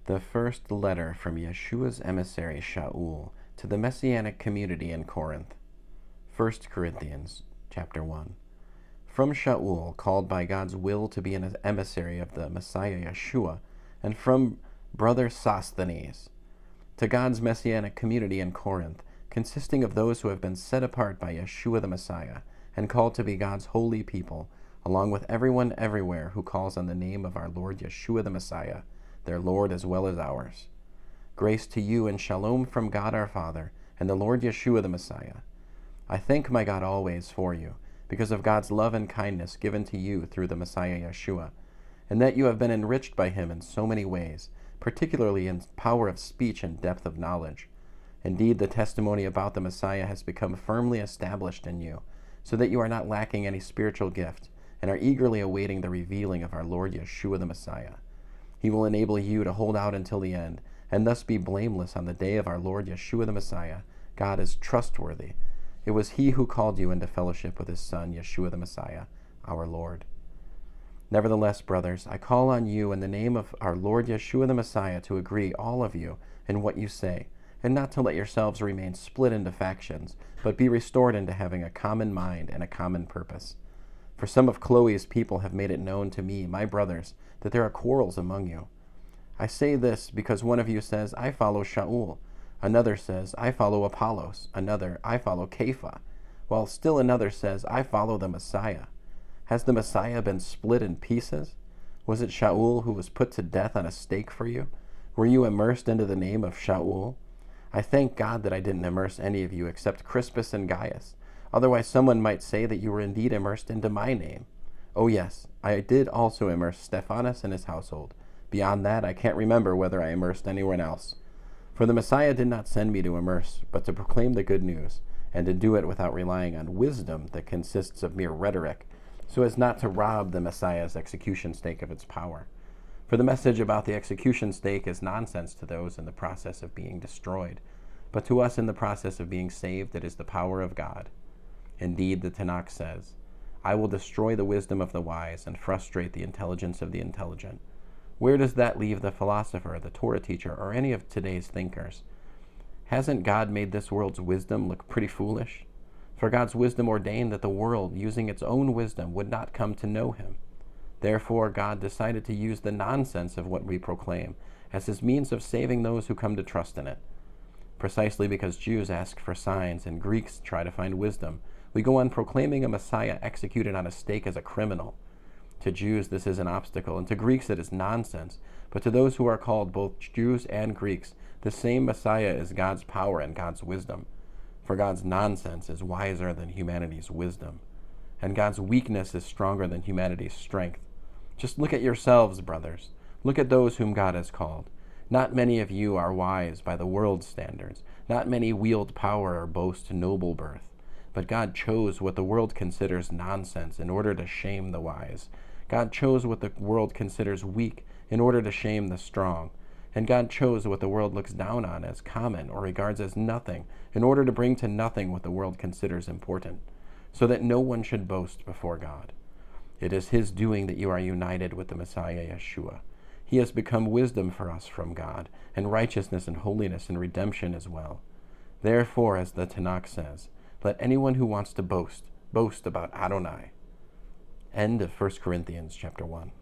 The first letter from Yeshua's emissary Sha'ul to the Messianic community in Corinth. 1 Corinthians chapter 1. From Sha'ul, called by God's will to be an emissary of the Messiah Yeshua, and from brother Sosthenes, to God's Messianic community in Corinth, consisting of those who have been set apart by Yeshua the Messiah, and called to be God's holy people, along with everyone everywhere who calls on the name of our Lord Yeshua the Messiah, their Lord as well as ours. Grace to you and shalom from God our Father and the Lord Yeshua the Messiah. I thank my God always for you, because of God's love and kindness given to you through the Messiah Yeshua, and that you have been enriched by him in so many ways, particularly in power of speech and depth of knowledge. Indeed, the testimony about the Messiah has become firmly established in you, so that you are not lacking any spiritual gift, and are eagerly awaiting the revealing of our Lord Yeshua the Messiah. He will enable you to hold out until the end, and thus be blameless on the day of our Lord Yeshua the Messiah. God is trustworthy. It was he who called you into fellowship with his Son, Yeshua the Messiah, our Lord. Nevertheless, brothers, I call on you in the name of our Lord Yeshua the Messiah to agree, all of you, in what you say, and not to let yourselves remain split into factions, but be restored into having a common mind and a common purpose. For some of Chloe's people have made it known to me, my brothers, that there are quarrels among you. I say this because one of you says, I follow Sha'ul. Another says, I follow Apollos. Another, I follow Kepha. While still another says, I follow the Messiah. Has the Messiah been split in pieces? Was it Sha'ul who was put to death on a stake for you? Were you immersed into the name of Sha'ul? I thank God that I didn't immerse any of you except Crispus and Gaius. Otherwise someone might say that you were indeed immersed into my name. Oh yes, I did also immerse Stephanas and his household. Beyond that, I can't remember whether I immersed anyone else. For the Messiah did not send me to immerse, but to proclaim the good news, and to do it without relying on wisdom that consists of mere rhetoric, so as not to rob the Messiah's execution stake of its power. For the message about the execution stake is nonsense to those in the process of being destroyed, but to us in the process of being saved it is the power of God. Indeed, the Tanakh says, I will destroy the wisdom of the wise and frustrate the intelligence of the intelligent. Where does that leave the philosopher, the Torah teacher, or any of today's thinkers? Hasn't God made this world's wisdom look pretty foolish? For God's wisdom ordained that the world, using its own wisdom, would not come to know him. Therefore, God decided to use the nonsense of what we proclaim as his means of saving those who come to trust in it. Precisely because Jews ask for signs and Greeks try to find wisdom, we go on proclaiming a Messiah executed on a stake as a criminal. To Jews this is an obstacle, and to Greeks it is nonsense. But to those who are called both Jews and Greeks, the same Messiah is God's power and God's wisdom. For God's nonsense is wiser than humanity's wisdom, and God's weakness is stronger than humanity's strength. Just look at yourselves, brothers. Look at those whom God has called. Not many of you are wise by the world's standards. Not many wield power or boast noble birth. But God chose what the world considers nonsense in order to shame the wise. God chose what the world considers weak in order to shame the strong. And God chose what the world looks down on as common or regards as nothing in order to bring to nothing what the world considers important, so that no one should boast before God. It is his doing that you are united with the Messiah Yeshua. He has become wisdom for us from God, and righteousness and holiness and redemption as well. Therefore, as the Tanakh says, let anyone who wants to boast, boast about Adonai. End of 1 Corinthians chapter 1.